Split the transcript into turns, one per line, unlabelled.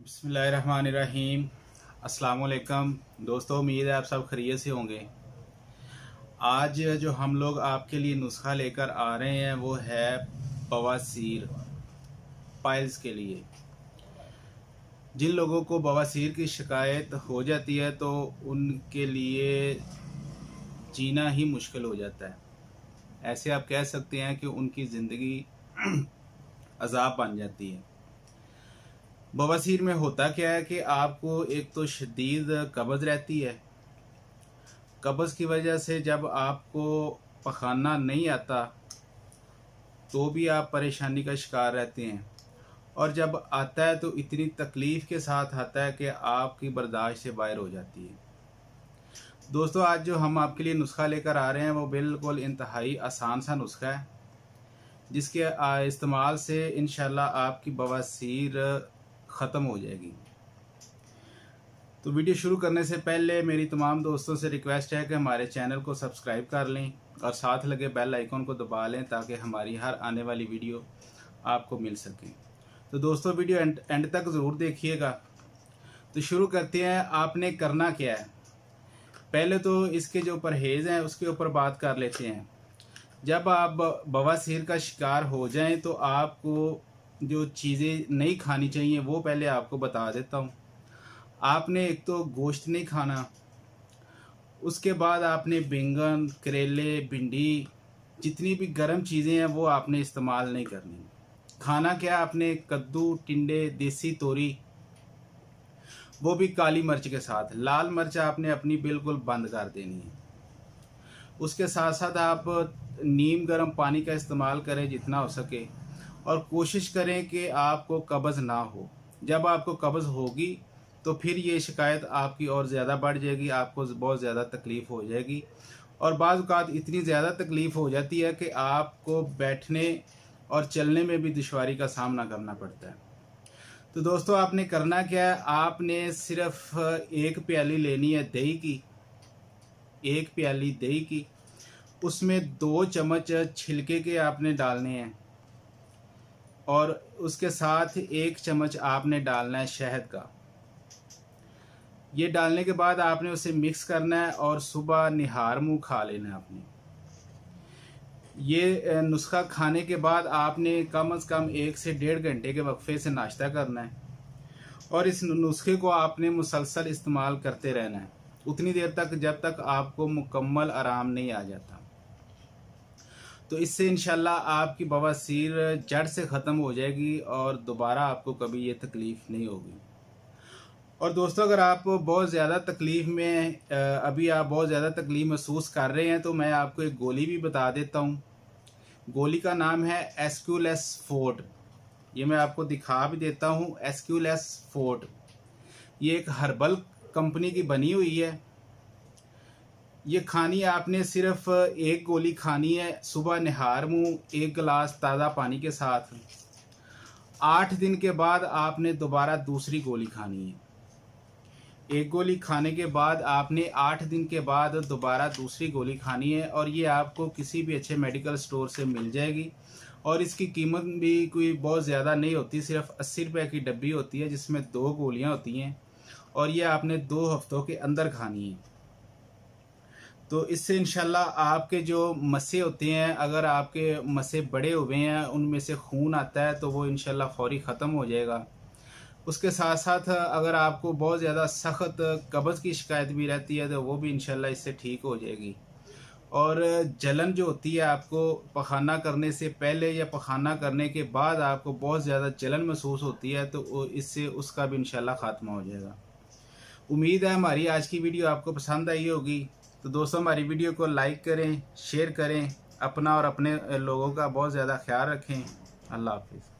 बिस्मिल्लाहिर्रहमानिर्रहीम। अस्सलाम वालेकुम दोस्तों, उम्मीद है आप सब खैरियत से होंगे। आज जो हम लोग आपके लिए नुस्खा लेकर आ रहे हैं वो है बवासीर, पाइल्स के लिए। जिन लोगों को बवासीर की शिकायत हो जाती है तो उनके लिए जीना ही मुश्किल हो जाता है। ऐसे आप कह सकते हैं कि उनकी ज़िंदगी अजाब बन जाती है। बवासीर में होता क्या है कि आपको एक तो शदीद कब्ज़ रहती है। कब्ज़ की वजह से जब आपको पखाना नहीं आता तो भी आप परेशानी का शिकार रहते हैं, और जब आता है तो इतनी तकलीफ़ के साथ आता है कि आपकी बर्दाश्त से बाहर हो जाती है। दोस्तों, आज जो हम आपके लिए नुस्खा लेकर आ रहे हैं वो बिल्कुल इंतहाई आसान सा नुस्खा है, जिसके इस्तेमाल से इंशाल्लाह आपकी बवासीर ख़त्म हो जाएगी। तो वीडियो शुरू करने से पहले मेरी तमाम दोस्तों से रिक्वेस्ट है कि हमारे चैनल को सब्सक्राइब कर लें और साथ लगे बेल आइकॉन को दबा लें ताकि हमारी हर आने वाली वीडियो आपको मिल सके। तो दोस्तों, वीडियो एंड तक ज़रूर देखिएगा। तो शुरू करते हैं। आपने करना क्या है, पहले तो इसके जो परहेज़ हैं उसके ऊपर बात कर लेते हैं। जब आप बवासीर का शिकार हो जाएं तो आपको जो चीज़ें नहीं खानी चाहिए वो पहले आपको बता देता हूँ। आपने एक तो गोश्त नहीं खाना, उसके बाद आपने बैंगन, करेले, भिंडी, जितनी भी गर्म चीज़ें हैं वो आपने इस्तेमाल नहीं करनी। खाना क्या, आपने कद्दू, टिंडे, देसी तोरी, वो भी काली मिर्च के साथ। लाल मिर्च आपने अपनी बिल्कुल बंद कर देनी है। उसके साथ साथ आप नीम गर्म पानी का इस्तेमाल करें जितना हो सके, और कोशिश करें कि आपको कब्ज़ ना हो। जब आपको कब्ज़ होगी तो फिर ये शिकायत आपकी और ज़्यादा बढ़ जाएगी, आपको बहुत ज़्यादा तकलीफ़ हो जाएगी, और बाज़ औक़ात इतनी ज़्यादा तकलीफ़ हो जाती है कि आपको बैठने और चलने में भी दुश्वारी का सामना करना पड़ता है। तो दोस्तों, आपने करना क्या है, आपने सिर्फ़ एक प्याली लेनी है दही की, एक प्याली दही की, उसमें 2 चम्मच छिलके के आपने डालने हैं, और उसके साथ 1 चम्मच आपने डालना है शहद का। ये डालने के बाद आपने उसे मिक्स करना है और सुबह निहार मुँह खा लेना है आपने। ये नुस्खा खाने के बाद आपने कम से कम 1 से 1.5 घंटे के वक्फे से नाश्ता करना है, और इस नुस्खे को आपने मुसलसल इस्तेमाल करते रहना है उतनी देर तक जब तक आपको मुकम्मल आराम नहीं आ जाता। तो इससे इंशाल्लाह आपकी बवासीर जड़ से ख़त्म हो जाएगी और दोबारा आपको कभी ये तकलीफ़ नहीं होगी। और दोस्तों, अगर आप बहुत ज़्यादा तकलीफ़ में अभी आप बहुत ज़्यादा तकलीफ़ महसूस कर रहे हैं तो मैं आपको एक गोली भी बता देता हूँ। गोली का नाम है एस्क्यूलेस फोर्ट। ये मैं आपको दिखा भी देता हूँ। एस्क्यूलेस फोर्ट ये एक हर्बल कंपनी की बनी हुई है। ये खानी आपने सिर्फ 1 गोली खानी है सुबह निहार मुँह 1 गिलास ताज़ा पानी के साथ। 8 दिन के बाद आपने दोबारा दूसरी गोली खानी है। 1 गोली खाने के बाद आपने 8 दिन के बाद दोबारा दूसरी गोली खानी है, और ये आपको किसी भी अच्छे मेडिकल स्टोर से मिल जाएगी, और इसकी कीमत भी कोई बहुत ज़्यादा नहीं होती, सिर्फ 80 रुपये की डब्बी होती है जिसमें 2 गोलियां होती हैं, और ये आपने 2 हफ्तों के अंदर खानी है। तो इससे इंशाल्लाह आपके जो मस्से होते हैं, अगर आपके मस्से बड़े हुए हैं उनमें से खून आता है तो वो इंशाल्लाह फ़ौरी ख़त्म हो जाएगा। उसके साथ साथ अगर आपको बहुत ज़्यादा सख्त कब्ज़ की शिकायत भी रहती है तो वो भी इंशाल्लाह इससे ठीक हो जाएगी। और जलन जो होती है, आपको पखाना करने से पहले या पखाना करने के बाद आपको बहुत ज़्यादा जलन महसूस होती है, तो इससे उसका भी इंशाल्लाह ख़ात्मा हो जाएगा। उम्मीद है हमारी आज की वीडियो आपको पसंद आई होगी। तो दोस्तों, हमारी वीडियो को लाइक करें, शेयर करें, अपना और अपने लोगों का बहुत ज़्यादा ख्याल रखें। अल्लाह हाफ़िज़।